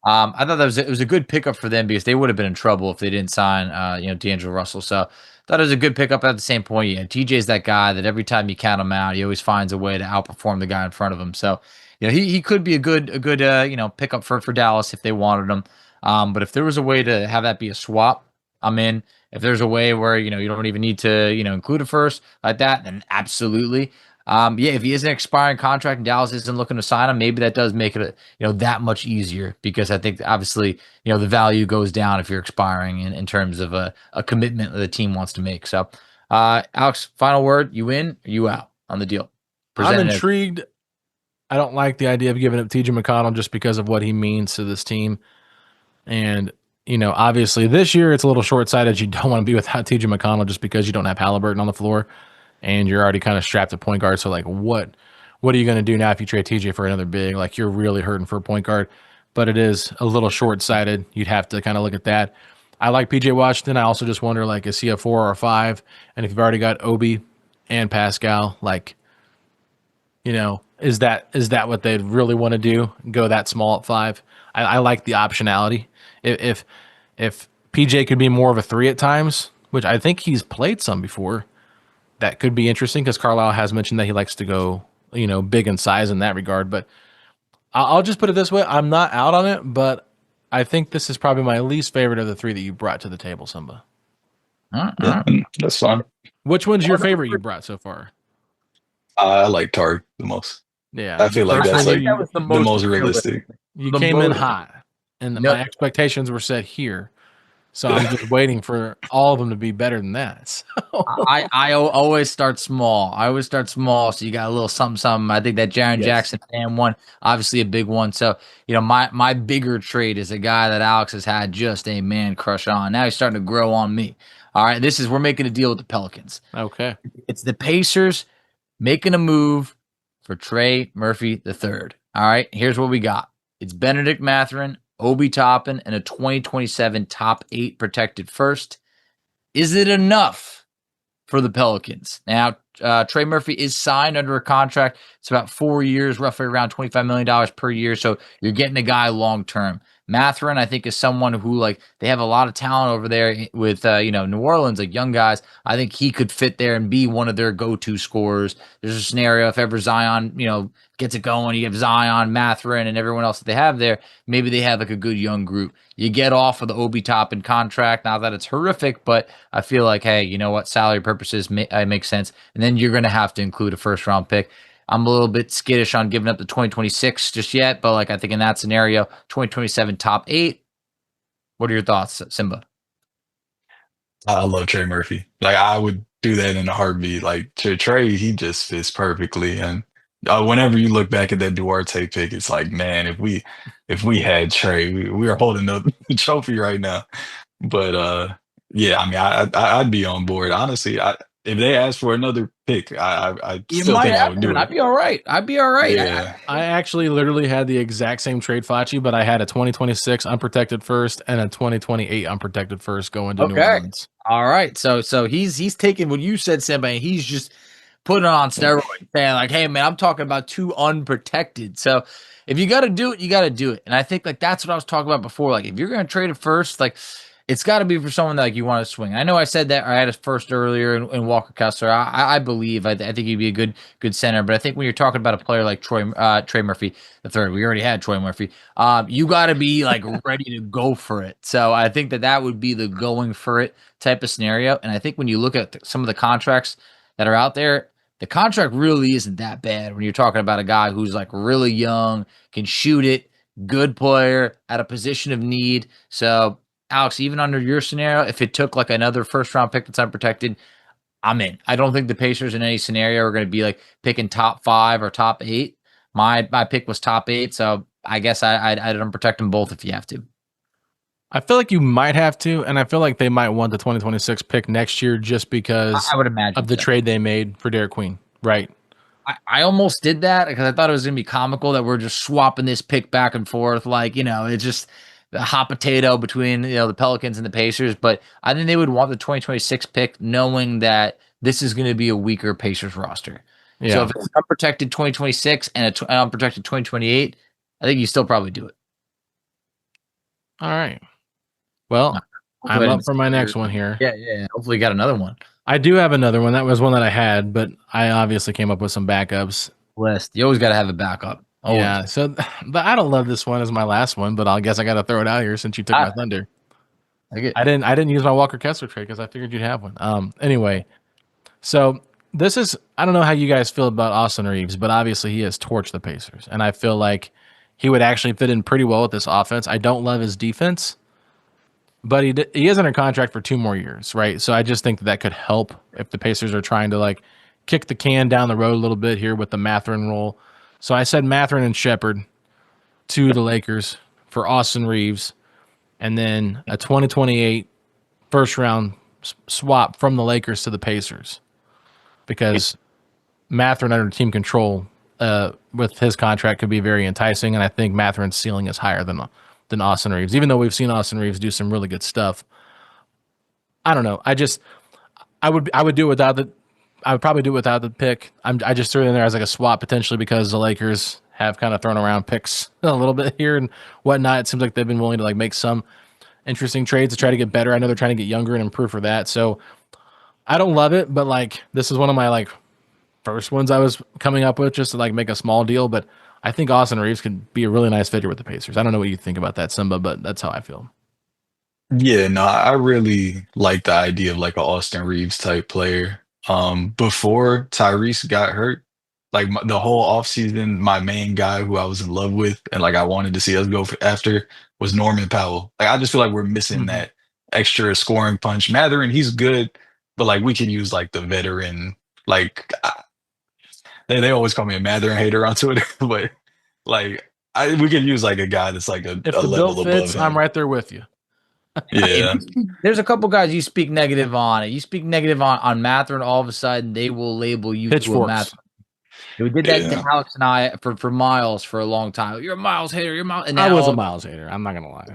I thought it was a good pickup for them because they would have been in trouble if they didn't sign D'Angelo Russell. So thought it was a good pickup. At the same point, TJ's that guy that every time you count him out, he always finds a way to outperform the guy in front of him. So he could be a good pickup for Dallas if they wanted him. But if there was a way to have that be a swap, I'm in. If there's a way where you don't even need to include a first like that, then absolutely. If he is an expiring contract and Dallas isn't looking to sign him, maybe that does make it that much easier because I think obviously the value goes down if you're expiring in terms of a commitment that the team wants to make. So, Alex, final word: you in or you out on the deal? I'm intrigued. I don't like the idea of giving up TJ McConnell just because of what he means to this team, and obviously this year it's a little short-sighted. You don't want to be without TJ McConnell just because you don't have Halliburton on the floor. And you're already kind of strapped at point guard. So, like, what are you going to do now if you trade TJ for another big? Like, you're really hurting for a point guard. But it is a little short-sighted. You'd have to kind of look at that. I like PJ Washington. I also just wonder, like, is he a 4 or a 5? And if you've already got Obi and Pascal, like, is that what they'd really want to do? Go that small at 5? I like the optionality. If PJ could be more of a 3 at times, which I think he's played some before, that could be interesting because Carlisle has mentioned that he likes to go, big in size in that regard. But I'll just put it this way. I'm not out on it, but I think this is probably my least favorite of the 3 that you brought to the table, Simba. That's fine. Which one's your favorite you brought so far? I like Tari the most. Yeah. I feel like that's like the most realistic. You came in hot, and my expectations were set here. So I'm just waiting for all of them to be better than that. So. I always start small. So you got a little something. I think that Jaren Jackson fan one, obviously a big one. So, my bigger trade is a guy that Alex has had just a man crush on. Now he's starting to grow on me. All right, we're making a deal with the Pelicans. Okay. It's the Pacers making a move for Trey Murphy III. All right, here's what we got. It's Benedict Mathurin, Obi Toppin, and a 2027 top 8 protected first. Is it enough for the Pelicans? Now, Trey Murphy is signed under a contract. It's about 4 years, roughly around $25 million per year. So you're getting a guy long term. Mathurin, I think, is someone who, they have a lot of talent over there with, New Orleans, young guys. I think he could fit there and be one of their go-to scorers. There's a scenario if ever Zion, gets it going, you have Zion, Mathurin, and everyone else that they have there. Maybe they have a good young group. You get off of the Obi Toppin contract. Not that it's horrific, but I feel like, hey, you know what? Salary purposes make sense. And then you're going to have to include a first-round pick. I'm a little bit skittish on giving up the 2026 just yet, but I think in that scenario, 2027 top 8. What are your thoughts, Simba? I love Trey Murphy. I would do that in a heartbeat. Trey, he just fits perfectly. And whenever you look back at that Duarte pick, it's like, man, if we had Trey, we are holding up the trophy right now. But yeah, I mean, I'd be on board. Honestly, if they asked for another pick, I You still might think I have would to, do and it. I'd be all right. I'd be all right. Yeah. I actually literally had the exact same trade, Facci, but I had a 2026 unprotected first and a 2028 unprotected first going to New Orleans. All right. So he's taking what you said, Simba, and he's just putting it on steroids, saying like, "Hey, man, I'm talking about 2 unprotected." So if you got to do it, you got to do it. And I think like that's what I was talking about before. Like if you're going to trade it first, like it's got to be for someone that like you want to swing. I know I said that I had a first earlier in Walker Kessler. I believe I think he'd be a good center, but I think when you're talking about a player like Trey Murphy III, we already had Troy Murphy. You got to be like ready to go for it. So I think that would be the going for it type of scenario. And I think when you look at some of the contracts that are out there, the contract really isn't that bad when you're talking about a guy who's like really young, can shoot it, good player at a position of need. So Alex, even under your scenario, if it took like another first round pick that's unprotected, I'm in. I don't think the Pacers in any scenario are going to be like picking top 5 or top 8. My pick was top 8, so I guess I'd unprotect them both if you have to. I feel like you might have to, and I feel like they might want the 2026 pick next year just because I would imagine of the trade they made for Derek Queen, right? I almost did that because I thought it was going to be comical that we're just swapping this pick back and forth. Like, it's just the hot potato between, the Pelicans and the Pacers. But I think they would want the 2026 pick knowing that this is going to be a weaker Pacers roster. Yeah. So if it's unprotected 2026 and an unprotected 2028, I think you still probably do it. All right. Well, I'm up for my next one here. Yeah. Hopefully you got another one. I do have another one. That was one that I had, but I obviously came up with some backups. List. You always got to have a backup. Always. Yeah. So, but I don't love this one as my last one, but I guess I got to throw it out here since you took my thunder. I didn't use my Walker Kessler trade because I figured you'd have one. Anyway, so this is, I don't know how you guys feel about Austin Reaves, but obviously he has torched the Pacers, and I feel like he would actually fit in pretty well with this offense. I don't love his defense, but he is under contract for 2 more years, right? So I just think that could help if the Pacers are trying to like kick the can down the road a little bit here with the Mathurin role. So I said Mathurin and Shepherd to the Lakers for Austin Reaves, and then a 2028 first round swap from the Lakers to the Pacers because Mathurin under team control with his contract could be very enticing, and I think Mathurin's ceiling is higher than Austin Reaves, even though we've seen Austin Reaves do some really good stuff. I don't know. I would do it without the. I would probably do it without the pick. I just threw it in there as like a swap potentially because the Lakers have kind of thrown around picks a little bit here and whatnot. It seems like they've been willing to like make some interesting trades to try to get better. I know they're trying to get younger and improve for that. So I don't love it, but like this is one of my like first ones I was coming up with just to like make a small deal. But I think Austin Reaves could be a really nice fitter with the Pacers. I don't know what you think about that, Simba, but that's how I feel. Yeah, no, I really like the idea of like an Austin Reaves type player. Before Tyrese got hurt, like the whole offseason, my main guy who I was in love with and like I wanted to see us go after was Norman Powell. Like I just feel like we're missing that extra scoring punch. Mathurin, he's good, but like we can use like the veteran. Like they always call me a Mathurin hater on Twitter, but like we can use like a guy that's like a level above him. I'm right there with you. Yeah. There's a couple guys you speak negative on it. You speak negative on Mathurin, all of a sudden they will label you to a Mathurin. We did that to Alex and I for Miles for a long time. You're a Miles hater. You're Miles. And I was a Miles hater. I'm not gonna lie.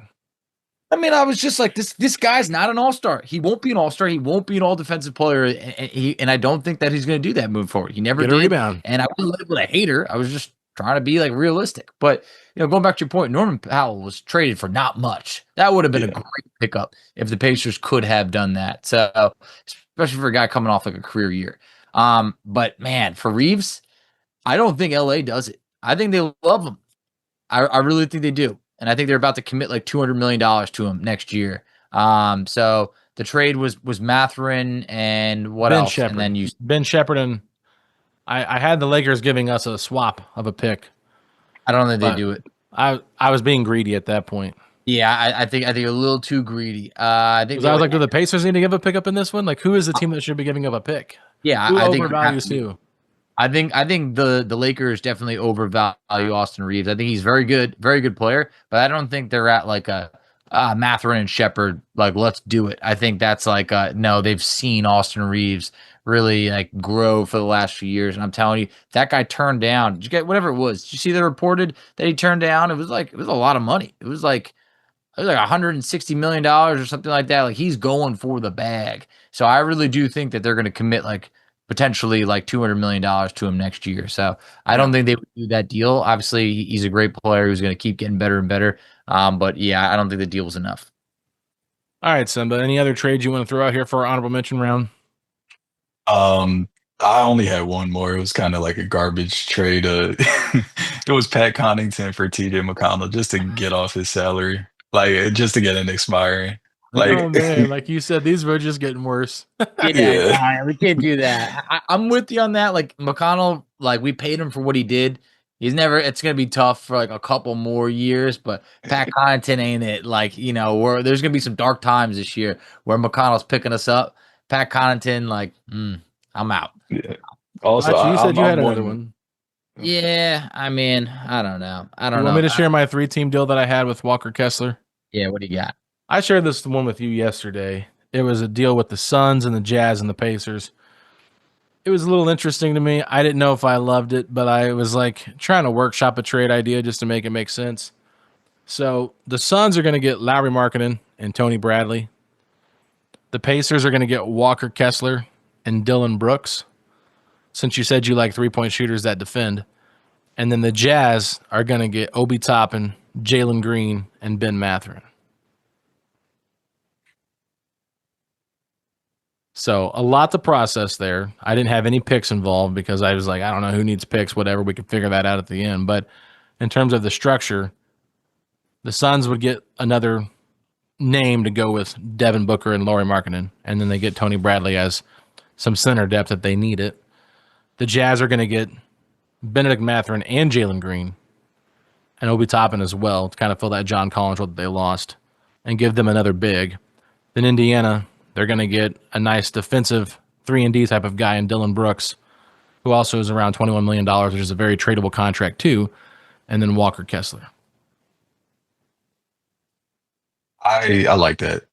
I mean, I was just like, this guy's not an all-star. He won't be an all-star. He won't be an all-defensive player. And I don't think that he's going to do that moving forward. He never did. A rebound. And I wasn't labeled a hater. I was just trying to be like realistic. But going back to your point, Norman Powell was traded for not much. That would have been a great pickup if the Pacers could have done that. So especially for a guy coming off like a career year. But man, for Reaves, I don't think LA does it. I think they love him. I really think they do. And I think they're about to commit like $200 million to him next year. So the trade was Mathurin and what else? Shepherd. And then Ben Shepherd, and I had the Lakers giving us a swap of a pick. I don't think they do it. I was being greedy at that point. Yeah, I think a little too greedy. I think I was like, do the Pacers need to give a pick up in this one? Like, who is the team that should be giving up a pick? Yeah, who I think overvalues who? I think the Lakers definitely overvalue Austin Reaves. I think he's very good player, but I don't think they're at like a Mathurin and Shepard, like, let's do it. I think that's like, no, they've seen Austin Reaves really like grow for the last few years. And I'm telling you, that guy turned down, did you get whatever it was? Did you see the reported that he turned down? It was a lot of money. It was like $160 million or something like that. Like, he's going for the bag. So I really do think that they're going to commit like potentially like $200 million to him next year. So I don't think they would do that deal. Obviously, he's a great player who's going to keep getting better and better. But yeah, I don't think the deal was enough. All right, Simba. Any other trades you want to throw out here for our honorable mention round? I only had one more. It was kind of like a garbage trade. It was Pat Connaughton for TJ McConnell just to get off his salary, like just to get an expiring. Like, oh man, like you said, these were just getting worse. Yeah, we can't do that. I'm with you on that. Like, McConnell, like, we paid him for what he did. It's going to be tough for like a couple more years, but Pat Connaughton ain't it. Like, there's going to be some dark times this year where McConnell's picking us up. Pat Connaughton, like, I'm out. Yeah. Also, you said you had another one. Yeah, I mean, I don't know. You want me to share my 3-team deal that I had with Walker Kessler? Yeah, what do you got? I shared this one with you yesterday. It was a deal with the Suns and the Jazz and the Pacers. It was a little interesting to me. I didn't know if I loved it, but I was like trying to workshop a trade idea just to make it make sense. So the Suns are going to get Lauri Markkanen and Tony Bradley. The Pacers are going to get Walker Kessler and Dylan Brooks, since you said you like 3-point shooters that defend. And then the Jazz are going to get Obi Toppin, Jalen Green, and Ben Mathurin. So a lot to process there. I didn't have any picks involved because I was like, I don't know who needs picks, whatever. We could figure that out at the end. But in terms of the structure, the Suns would get another name to go with Devin Booker and Lauri Markkanen, and then they get Tony Bradley as some center depth that they need it. The Jazz are going to get Benedict Mathurin and Jalen Green and Obi Toppin as well to kind of fill that John Collins role that they lost and give them another big. Then Indiana, they're going to get a nice defensive 3-and-D type of guy in Dylan Brooks, who also is around $21 million, which is a very tradable contract too, and then Walker Kessler. I like that.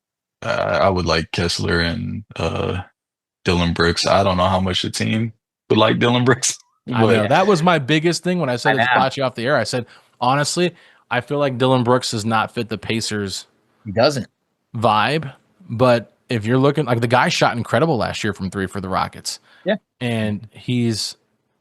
I would like Kessler and Dylan Brooks. I don't know how much the team would like Dylan Brooks. I know. That was my biggest thing when I said it's Facci off the air. I said, honestly, I feel like Dylan Brooks does not fit the Pacers. He doesn't. Vibe. But if you're looking, like, the guy shot incredible last year from 3 for the Rockets. Yeah. And he's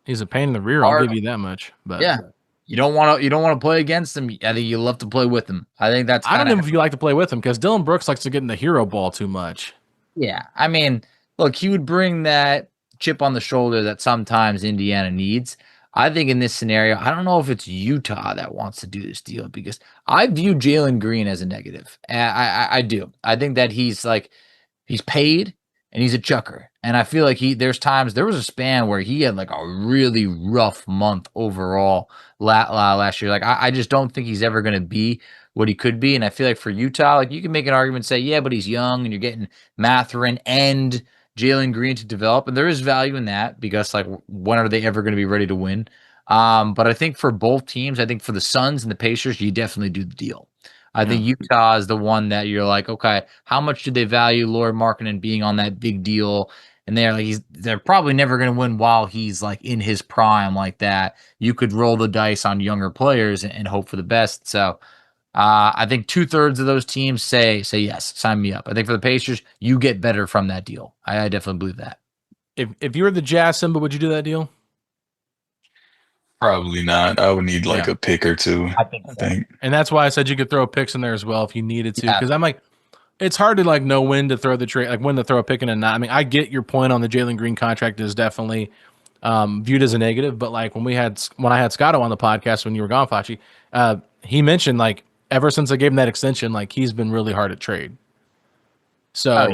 a pain in the rear. I'll give you that much. But yeah. You don't want to play against him. I think you love to play with him. I think that's. I don't know if you like to play with him because Dylan Brooks likes to get in the hero ball too much. Yeah, I mean, look, he would bring that chip on the shoulder that sometimes Indiana needs. I think in this scenario, I don't know if it's Utah that wants to do this deal because I view Jalen Green as a negative. I do. I think that he's paid and he's a chucker. And I feel like there was a span where he had like a really rough month overall last year. Like, I just don't think he's ever going to be what he could be. And I feel like for Utah, like, you can make an argument and say, yeah, but he's young and you're getting Mathurin and Jalen Green to develop. And there is value in that because, like, when are they ever going to be ready to win? But I think for both teams, I think for the Suns and the Pacers, you definitely do the deal. I think Utah is the one that you're like, okay, how much do they value Lauri Markkanen being on that big deal? And they're probably never going to win while he's like in his prime like that. You could roll the dice on younger players and hope for the best. So I think 2/3 of those teams say yes, sign me up. I think for the Pacers, you get better from that deal. I definitely believe that. If you were the Jazz, Simba, would you do that deal? Probably not. I would need like a pick or two. I think. And that's why I said you could throw picks in there as well if you needed to. Because I'm like, it's hard to like know when to throw the trade, like when to throw a pick in and not. I mean, I get your point on the Jalen Green contract is definitely viewed as a negative. But like when I had Scotto on the podcast when you were gone, Facci, he mentioned like ever since I gave him that extension, like he's been really hard at trade. So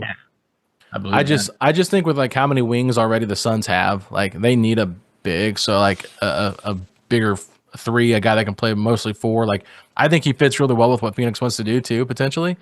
I just think with like how many wings already the Suns have, like they need a big. So like a bigger 3, a guy that can play mostly 4. Like I think he fits really well with what Phoenix wants to do too, potentially.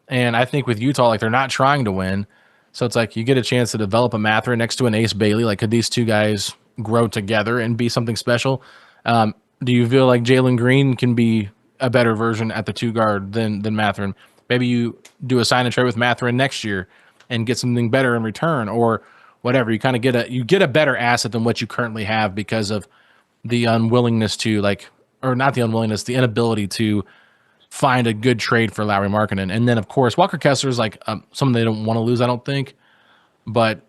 And I think with Utah, like they're not trying to win. So it's like you get a chance to develop a Mathurin next to an Ace Bailey. Like could these two guys grow together and be something special? Do you feel like Jalen Green can be a better version at the 2 guard than Mathurin? Maybe you do a sign and trade with Mathurin next year and get something better in return, or whatever. You kind of get a better asset than what you currently have because of the unwillingness to or not the unwillingness, the inability to find a good trade for Lauri Markkanen. And then of course Walker Kessler is something they don't want to lose, I don't think. But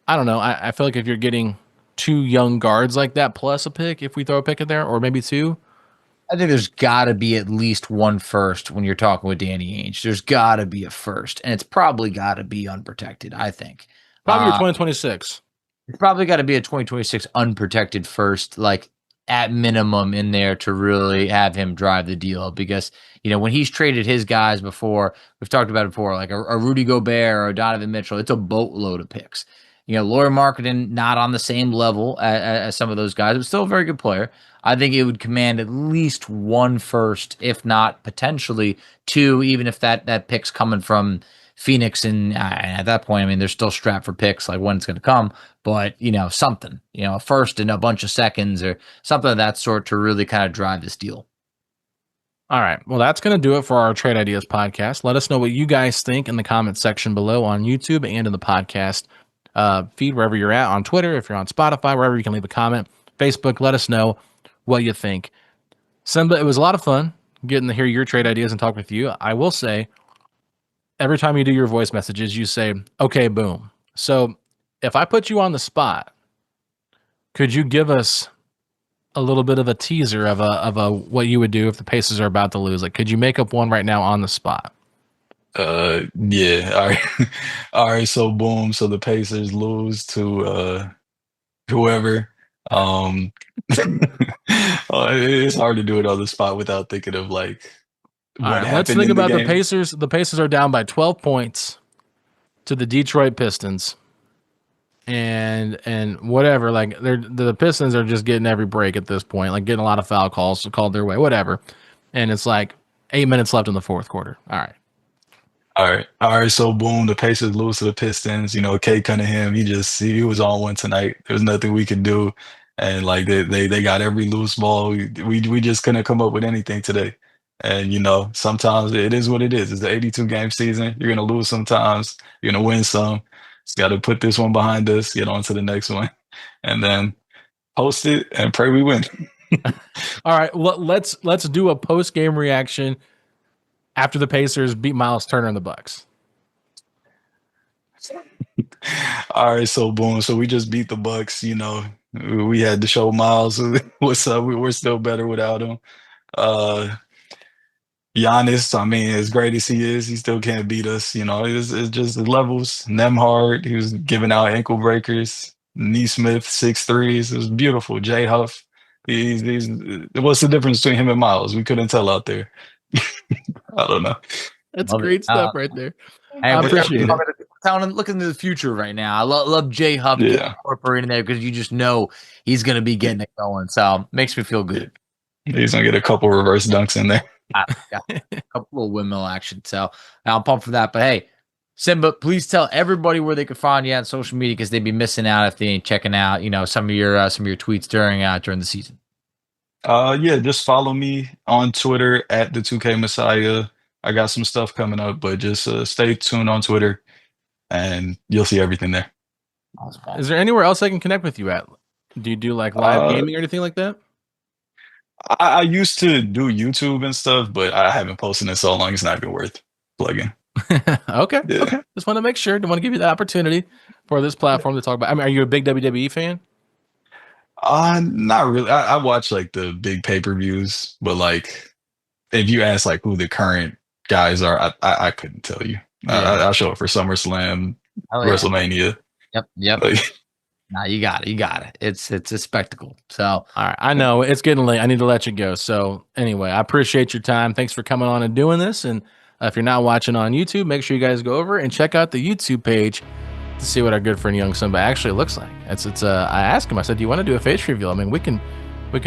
I don't know. I feel like if you're getting 2 young guards like that plus a pick, if we throw a pick in there, or maybe 2. I think there's got to be at least 1 first when you're talking with Danny Ainge. There's got to be a first, and it's probably got to be unprotected, I think. Probably 2026. It's probably got to be a 2026 unprotected first, at minimum in there to really have him drive the deal. Because, when he's traded his guys before, we've talked about it before, like a Rudy Gobert or a Donovan Mitchell, it's a boatload of picks. Lauri Markkanen, not on the same level as some of those guys, but still a very good player. I think it would command at least 1 first, if not potentially 2, even if that pick's coming from Phoenix. And at that point, I mean, they're still strapped for picks, like when it's going to come. But, something, a first and a bunch of seconds or something of that sort to really kind of drive this deal. All right. Well, that's going to do it for our Trade Ideas podcast. Let us know what you guys think in the comment section below on YouTube and in the podcast feed, wherever you're at, on Twitter, if you're on Spotify, wherever you can leave a comment. Facebook, let us know what you think. Simba, it was a lot of fun getting to hear your trade ideas and talk with you. I will say, every time you do your voice messages, you say, okay, boom. So if I put you on the spot, could you give us a little bit of a teaser of a what you would do if the Pacers are about to lose? Could you make up one right now on the spot? Yeah. All right. All right. So boom. So the Pacers lose to whoever. It's hard to do it on the spot without thinking of what happened. Let's think about the Pacers. The Pacers are down by 12 points to the Detroit Pistons, and whatever. The Pistons are just getting every break at this point, getting a lot of foul calls called their way, whatever. And it's 8 minutes left in the fourth quarter. All right. So boom, the Pacers lose to the Pistons. Kate Cunningham, he was on one tonight. There was nothing we could do, and they got every loose ball. We just couldn't come up with anything today. And sometimes it is what it is. It's the 82-game season. You're gonna lose sometimes. You're gonna win some. Just got to put this one behind us, get on to the next one, and then post it and pray we win. All right, well, let's do a post-game reaction after the Pacers beat Miles Turner and the Bucks. All right, so boom. So we just beat the Bucks. We had to show Miles what's up. We're still better without him. Giannis, I mean, as great as he is, he still can't beat us. It's just the levels. Nemhard, he was giving out ankle breakers. Neesmith, 6 threes. It was beautiful. Jay Huff. What's the difference between him and Miles? We couldn't tell out there. I don't know. That's great stuff right there. I appreciate it. Looking to the future right now. I love Jay Huff incorporating there because you just know he's going to be getting it going. So makes me feel good. He's going to get a couple reverse dunks in there. A couple of windmill action. So I'm pumped for that. But hey, Simba, please tell everybody where they can find you on social media because they'd be missing out if they ain't checking out, some of your tweets during the season. Yeah, just follow me on Twitter at the 2K Messiah. I got some stuff coming up, but just stay tuned on Twitter and you'll see everything there. Awesome. Is there anywhere else I can connect with you at? Do you do live gaming or anything like that? I used to do YouTube and stuff, but I haven't posted in so long. It's not even worth plugging. Okay. Just want to make sure. Don't want to give you the opportunity for this platform to talk about. I mean, are you a big WWE fan? Not really. I watch the big pay-per-views, but if you ask who the current guys are, I couldn't tell you. I'll show up for SummerSlam, WrestleMania. Yep. Nah, you got it. It's a spectacle. So, all right. I know it's getting late. I need to let you go. So anyway, I appreciate your time. Thanks for coming on and doing this. And if you're not watching on YouTube, make sure you guys go over and check out the YouTube page to see what our good friend Young Simba actually looks like. I asked him, I said, do you want to do a face reveal? I mean, we can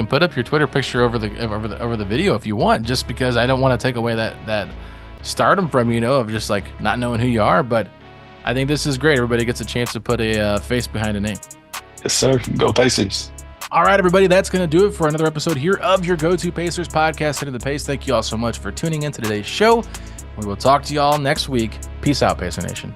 put up your Twitter picture over the video if you want, just because I don't want to take away that stardom from of just not knowing who you are. But I think this is great. Everybody gets a chance to put a face behind a name. Yes, sir. Go Pacers. All right, everybody. That's going to do it for another episode here of your go-to Pacers podcast, Setting the Pace. Thank you all so much for tuning in to today's show. We will talk to y'all next week. Peace out, Pacer Nation.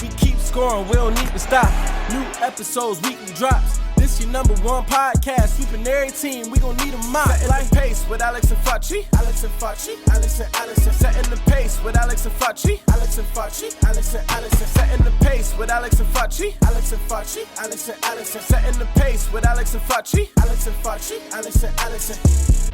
We keep scoring, we don't need to stop. New episodes, weekly drops. This your number one podcast. Sweeping every team, we gon' need a mop. Setting the pace with Alex and Facci. Alex and Facci. Alex and Allison. Setting the pace with Alex and Facci. Alex and Facci. Alex and Allison. Setting the pace with Alex and Facci. Alex and Facci. Alex and Allison. Setting the pace with Alex and Facci. Alex and Facci. Alex and Allison.